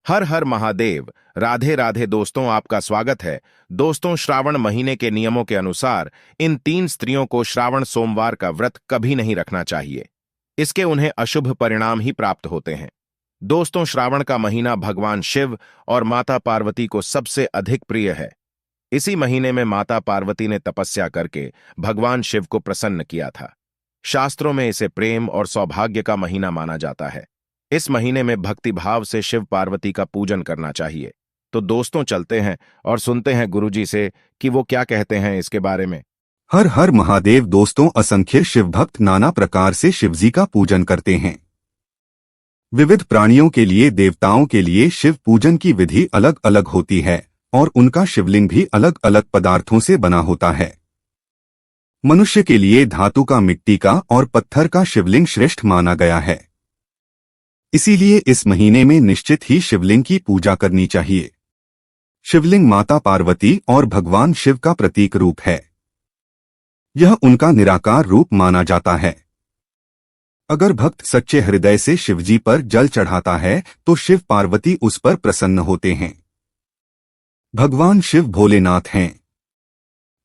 हर हर महादेव। राधे राधे दोस्तों, आपका स्वागत है। दोस्तों, श्रावण महीने के नियमों के अनुसार इन 3 स्त्रियों को श्रावण सोमवार का व्रत कभी नहीं रखना चाहिए। इसके उन्हें अशुभ परिणाम ही प्राप्त होते हैं। दोस्तों, श्रावण का महीना भगवान शिव और माता पार्वती को सबसे अधिक प्रिय है। इसी महीने में माता पार्वती ने तपस्या करके भगवान शिव को प्रसन्न किया था। शास्त्रों में इसे प्रेम और सौभाग्य का महीना माना जाता है। इस महीने में भक्ति भाव से शिव पार्वती का पूजन करना चाहिए। तो दोस्तों, चलते हैं और सुनते हैं गुरुजी से कि वो क्या कहते हैं इसके बारे में। हर हर महादेव। दोस्तों, असंख्य शिव भक्त नाना प्रकार से शिवजी का पूजन करते हैं। विविध प्राणियों के लिए, देवताओं के लिए शिव पूजन की विधि अलग अलग होती है और उनका शिवलिंग भी अलग अलग पदार्थों से बना होता है। मनुष्य के लिए धातु का, मिट्टी का और पत्थर का शिवलिंग श्रेष्ठ माना गया है। इसीलिए इस महीने में निश्चित ही शिवलिंग की पूजा करनी चाहिए। शिवलिंग माता पार्वती और भगवान शिव का प्रतीक रूप है। यह उनका निराकार रूप माना जाता है। अगर भक्त सच्चे हृदय से शिवजी पर जल चढ़ाता है तो शिव पार्वती उस पर प्रसन्न होते हैं। भगवान शिव भोलेनाथ हैं।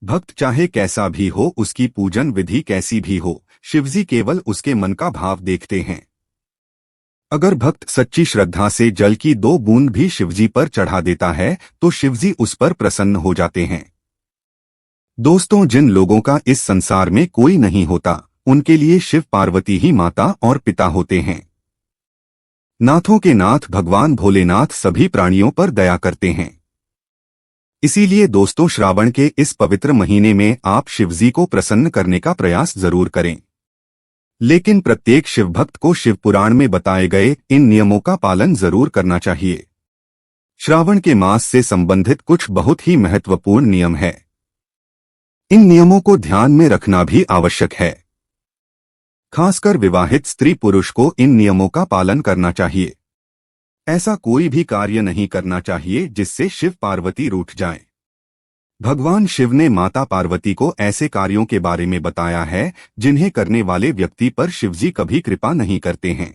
भक्त चाहे कैसा भी हो, उसकी पूजन विधि कैसी भी हो, शिवजी केवल उसके मन का भाव देखते हैं। अगर भक्त सच्ची श्रद्धा से जल की 2 बूंद भी शिवजी पर चढ़ा देता है तो शिवजी उस पर प्रसन्न हो जाते हैं। दोस्तों, जिन लोगों का इस संसार में कोई नहीं होता, उनके लिए शिव पार्वती ही माता और पिता होते हैं। नाथों के नाथ भगवान भोलेनाथ सभी प्राणियों पर दया करते हैं। इसीलिए दोस्तों, श्रावण के इस पवित्र महीने में आप शिवजी को प्रसन्न करने का प्रयास जरूर करें। लेकिन प्रत्येक शिवभक्त को शिव पुराण में बताए गए इन नियमों का पालन जरूर करना चाहिए। श्रावण के मास से संबंधित कुछ बहुत ही महत्वपूर्ण नियम है। इन नियमों को ध्यान में रखना भी आवश्यक है। खासकर विवाहित स्त्री पुरुष को इन नियमों का पालन करना चाहिए। ऐसा कोई भी कार्य नहीं करना चाहिए जिससे शिव पार्वती रूठ जाएं। भगवान शिव ने माता पार्वती को ऐसे कार्यों के बारे में बताया है जिन्हें करने वाले व्यक्ति पर शिवजी कभी कृपा नहीं करते हैं।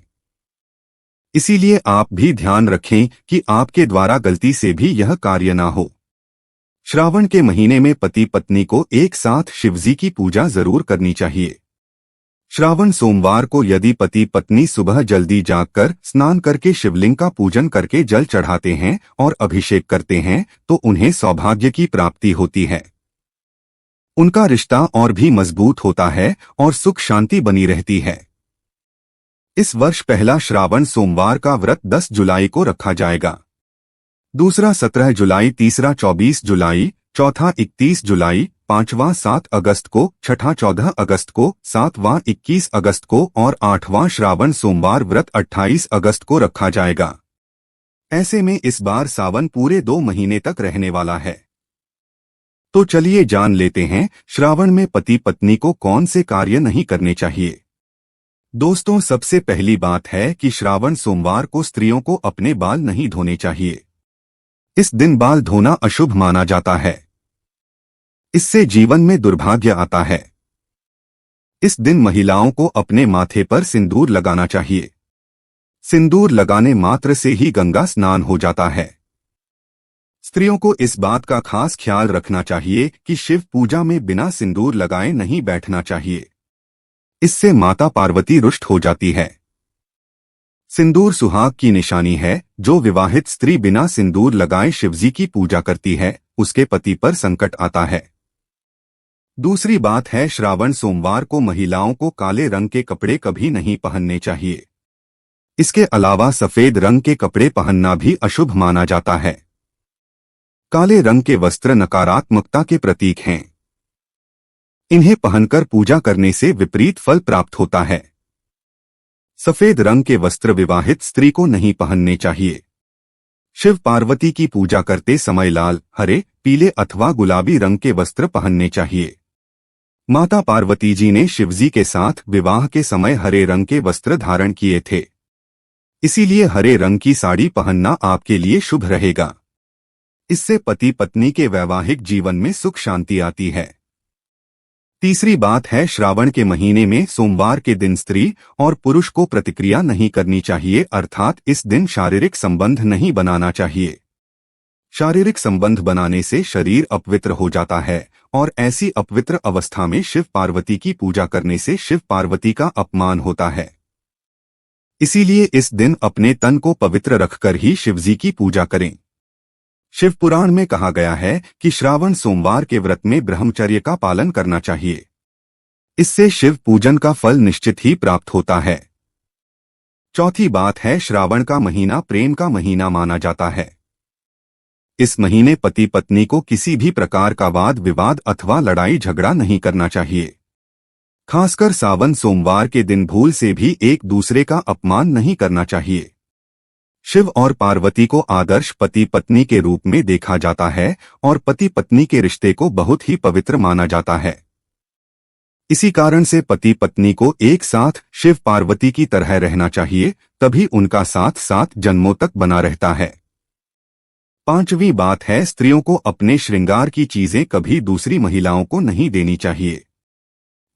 इसीलिए आप भी ध्यान रखें कि आपके द्वारा गलती से भी यह कार्य ना हो। श्रावण के महीने में पति पत्नी को एक साथ शिवजी की पूजा जरूर करनी चाहिए। श्रावण सोमवार को यदि पति पत्नी सुबह जल्दी जागकर स्नान करके शिवलिंग का पूजन करके जल चढ़ाते हैं और अभिषेक करते हैं तो उन्हें सौभाग्य की प्राप्ति होती है। उनका रिश्ता और भी मजबूत होता है और सुख शांति बनी रहती है। इस वर्ष पहला श्रावण सोमवार का व्रत 10 जुलाई को रखा जाएगा। दूसरा 17 जुलाई, तीसरा 24 जुलाई, चौथा 31 जुलाई, पांचवां 7 अगस्त को, छठा 14 अगस्त को, सातवां 21 अगस्त को और 8वां श्रावण सोमवार व्रत 28 अगस्त को रखा जाएगा। ऐसे में इस बार सावन पूरे 2 महीने तक रहने वाला है। तो चलिए जान लेते हैं श्रावण में पति पत्नी को कौन से कार्य नहीं करने चाहिए। दोस्तों, सबसे पहली बात है कि श्रावण सोमवार को स्त्रियों को अपने बाल नहीं धोने चाहिए। इस दिन बाल धोना अशुभ माना जाता है। इससे जीवन में दुर्भाग्य आता है। इस दिन महिलाओं को अपने माथे पर सिंदूर लगाना चाहिए। सिंदूर लगाने मात्र से ही गंगा स्नान हो जाता है। स्त्रियों को इस बात का खास ख्याल रखना चाहिए कि शिव पूजा में बिना सिंदूर लगाए नहीं बैठना चाहिए। इससे माता पार्वती रुष्ट हो जाती है। सिंदूर सुहाग की निशानी है। जो विवाहित स्त्री बिना सिंदूर लगाए शिवजी की पूजा करती है, उसके पति पर संकट आता है। दूसरी बात है, श्रावण सोमवार को महिलाओं को काले रंग के कपड़े कभी नहीं पहनने चाहिए। इसके अलावा सफेद रंग के कपड़े पहनना भी अशुभ माना जाता है। काले रंग के वस्त्र नकारात्मकता के प्रतीक हैं। इन्हें पहनकर पूजा करने से विपरीत फल प्राप्त होता है। सफेद रंग के वस्त्र विवाहित स्त्री को नहीं पहनने चाहिए। शिव पार्वती की पूजा करते समय लाल, हरे, पीले अथवा गुलाबी रंग के वस्त्र पहनने चाहिए। माता पार्वती जी ने शिवजी के साथ विवाह के समय हरे रंग के वस्त्र धारण किए थे। इसीलिए हरे रंग की साड़ी पहनना आपके लिए शुभ रहेगा। इससे पति पत्नी के वैवाहिक जीवन में सुख शांति आती है। तीसरी बात है, श्रावण के महीने में सोमवार के दिन स्त्री और पुरुष को प्रतिक्रिया नहीं करनी चाहिए, अर्थात इस दिन शारीरिक संबंध नहीं बनाना चाहिए। शारीरिक संबंध बनाने से शरीर अपवित्र हो जाता है और ऐसी अपवित्र अवस्था में शिव पार्वती की पूजा करने से शिव पार्वती का अपमान होता है। इसीलिए इस दिन अपने तन को पवित्र रखकर ही शिवजी की पूजा करें। शिव पुराण में कहा गया है कि श्रावण सोमवार के व्रत में ब्रह्मचर्य का पालन करना चाहिए। इससे शिव पूजन का फल निश्चित ही प्राप्त होता है। चौथी बात है, श्रावण का महीना प्रेम का महीना माना जाता है। इस महीने पति पत्नी को किसी भी प्रकार का वाद विवाद अथवा लड़ाई झगड़ा नहीं करना चाहिए। खासकर सावन सोमवार के दिन भूल से भी एक दूसरे का अपमान नहीं करना चाहिए। शिव और पार्वती को आदर्श पति पत्नी के रूप में देखा जाता है और पति पत्नी के रिश्ते को बहुत ही पवित्र माना जाता है। इसी कारण से पति पत्नी को एक साथ शिव पार्वती की तरह रहना चाहिए, तभी उनका साथ 7 जन्मों तक बना रहता है। पांचवी बात है, स्त्रियों को अपने श्रृंगार की चीजें कभी दूसरी महिलाओं को नहीं देनी चाहिए।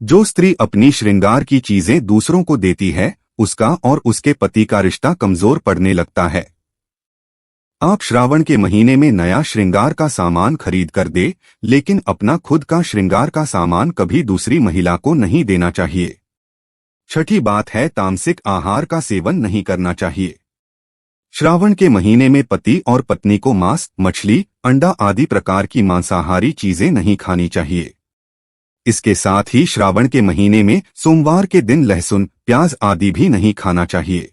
जो स्त्री अपनी श्रृंगार की चीजें दूसरों को देती है, उसका और उसके पति का रिश्ता कमजोर पड़ने लगता है। आप श्रावण के महीने में नया श्रृंगार का सामान खरीद कर दे, लेकिन अपना खुद का श्रृंगार का सामान कभी दूसरी महिला को नहीं देना चाहिए। छठी बात है, तामसिक आहार का सेवन नहीं करना चाहिए। श्रावण के महीने में पति और पत्नी को मांस, मछली, अंडा आदि प्रकार की मांसाहारी चीजें नहीं खानी चाहिए। इसके साथ ही श्रावण के महीने में सोमवार के दिन लहसुन, प्याज आदि भी नहीं खाना चाहिए।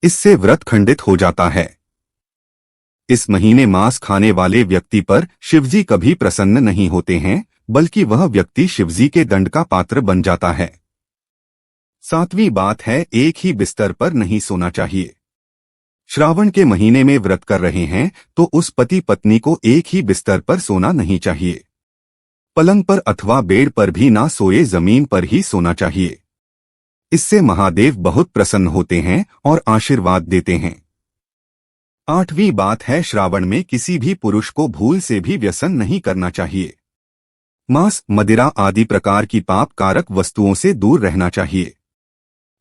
इससे व्रत खंडित हो जाता है। इस महीने मांस खाने वाले व्यक्ति पर शिवजी कभी प्रसन्न नहीं होते हैं, बल्कि वह व्यक्ति शिवजी के दंड का पात्र बन जाता है। सातवीं बात है, एक ही बिस्तर पर नहीं सोना चाहिए। श्रावण के महीने में व्रत कर रहे हैं तो उस पति पत्नी को एक ही बिस्तर पर सोना नहीं चाहिए। पलंग पर अथवा बेड पर भी ना सोए, जमीन पर ही सोना चाहिए। इससे महादेव बहुत प्रसन्न होते हैं और आशीर्वाद देते हैं। आठवीं बात है, श्रावण में किसी भी पुरुष को भूल से भी व्यसन नहीं करना चाहिए। मांस, मदिरा आदि प्रकार की पाप कारक वस्तुओं से दूर रहना चाहिए।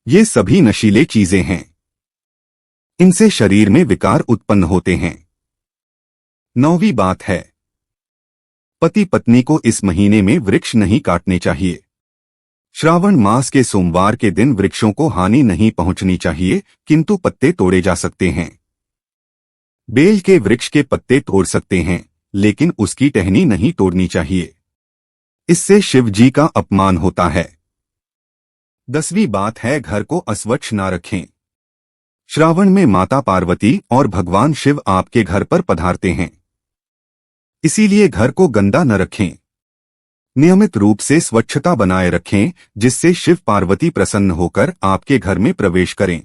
ये सभी नशीले चीजें हैं। इनसे शरीर में विकार उत्पन्न होते हैं। नौवीं बात है, पति पत्नी को इस महीने में वृक्ष नहीं काटने चाहिए। श्रावण मास के सोमवार के दिन वृक्षों को हानि नहीं पहुंचनी चाहिए, किंतु पत्ते तोड़े जा सकते हैं। बेल के वृक्ष के पत्ते तोड़ सकते हैं, लेकिन उसकी टहनी नहीं तोड़नी चाहिए। इससे शिव जी का अपमान होता है। 10वीं बात है, घर को अस्वच्छ न रखें। श्रावण में माता पार्वती और भगवान शिव आपके घर पर पधारते हैं, इसीलिए घर को गंदा न रखें। नियमित रूप से स्वच्छता बनाए रखें, जिससे शिव पार्वती प्रसन्न होकर आपके घर में प्रवेश करें।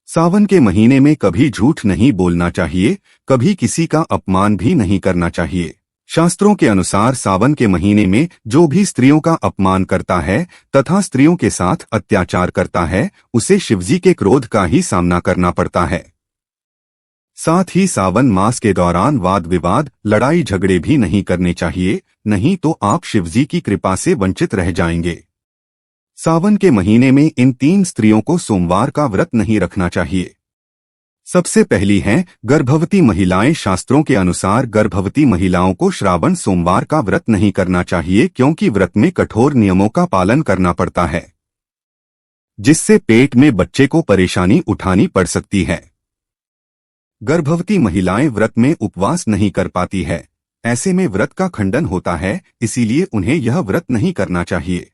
सावन के महीने में कभी झूठ नहीं बोलना चाहिए, कभी किसी का अपमान भी नहीं करना चाहिए। शास्त्रों के अनुसार सावन के महीने में जो भी स्त्रियों का अपमान करता है तथा स्त्रियों के साथ अत्याचार करता है, उसे शिवजी के क्रोध का ही सामना करना पड़ता है। साथ ही सावन मास के दौरान वाद विवाद, लड़ाई झगड़े भी नहीं करने चाहिए, नहीं तो आप शिवजी की कृपा से वंचित रह जाएंगे। सावन के महीने में इन 3 स्त्रियों को सोमवार का व्रत नहीं रखना चाहिए। सबसे पहली हैं गर्भवती महिलाएं। शास्त्रों के अनुसार गर्भवती महिलाओं को श्रावण सोमवार का व्रत नहीं करना चाहिए, क्योंकि व्रत में कठोर नियमों का पालन करना पड़ता है, जिससे पेट में बच्चे को परेशानी उठानी पड़ सकती है। गर्भवती महिलाएं व्रत में उपवास नहीं कर पाती है, ऐसे में व्रत का खंडन होता है, इसीलिए उन्हें यह व्रत नहीं करना चाहिए।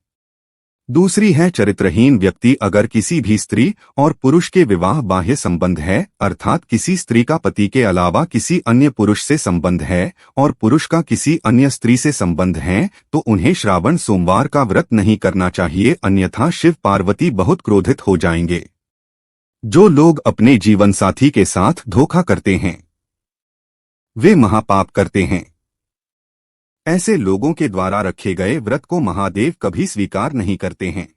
दूसरी है चरित्रहीन व्यक्ति। अगर किसी भी स्त्री और पुरुष के विवाह बाह्य संबंध है, अर्थात किसी स्त्री का पति के अलावा किसी अन्य पुरुष से संबंध है और पुरुष का किसी अन्य स्त्री से संबंध है, तो उन्हें श्रावण सोमवार का व्रत नहीं करना चाहिए, अन्यथा शिव पार्वती बहुत क्रोधित हो जाएंगे। जो लोग अपने जीवन साथी के साथ धोखा करते हैं, वे महापाप करते हैं। ऐसे लोगों के द्वारा रखे गए व्रत को महादेव कभी स्वीकार नहीं करते हैं।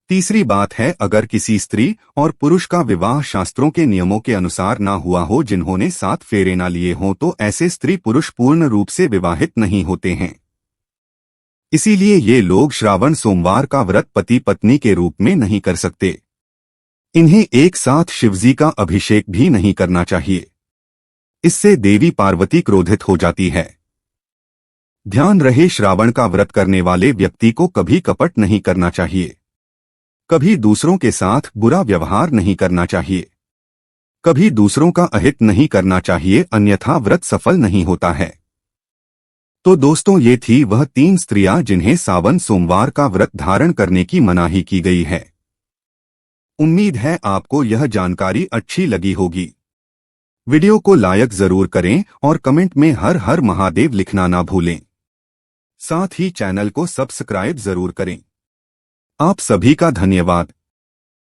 तीसरी बात है, अगर किसी स्त्री और पुरुष का विवाह शास्त्रों के नियमों के अनुसार ना हुआ हो, जिन्होंने 7 फेरे ना लिए हों, तो ऐसे स्त्री पुरुष पूर्ण रूप से विवाहित नहीं होते हैं। इसीलिए ये लोग श्रावण सोमवार का व्रत पति पत्नी के रूप में नहीं कर सकते। इन्हें एक साथ शिवजी का अभिषेक भी नहीं करना चाहिए, इससे देवी पार्वती क्रोधित हो जाती है। ध्यान रहे, श्रावण का व्रत करने वाले व्यक्ति को कभी कपट नहीं करना चाहिए, कभी दूसरों के साथ बुरा व्यवहार नहीं करना चाहिए, कभी दूसरों का अहित नहीं करना चाहिए, अन्यथा व्रत सफल नहीं होता है। तो दोस्तों, ये थी वह 3 स्त्रियां जिन्हें सावन सोमवार का व्रत धारण करने की मनाही की गई है। उम्मीद है आपको यह जानकारी अच्छी लगी होगी। वीडियो को लाइक जरूर करें और कमेंट में हर हर महादेव लिखना ना भूलें। साथ ही चैनल को सब्सक्राइब जरूर करें। आप सभी का धन्यवाद।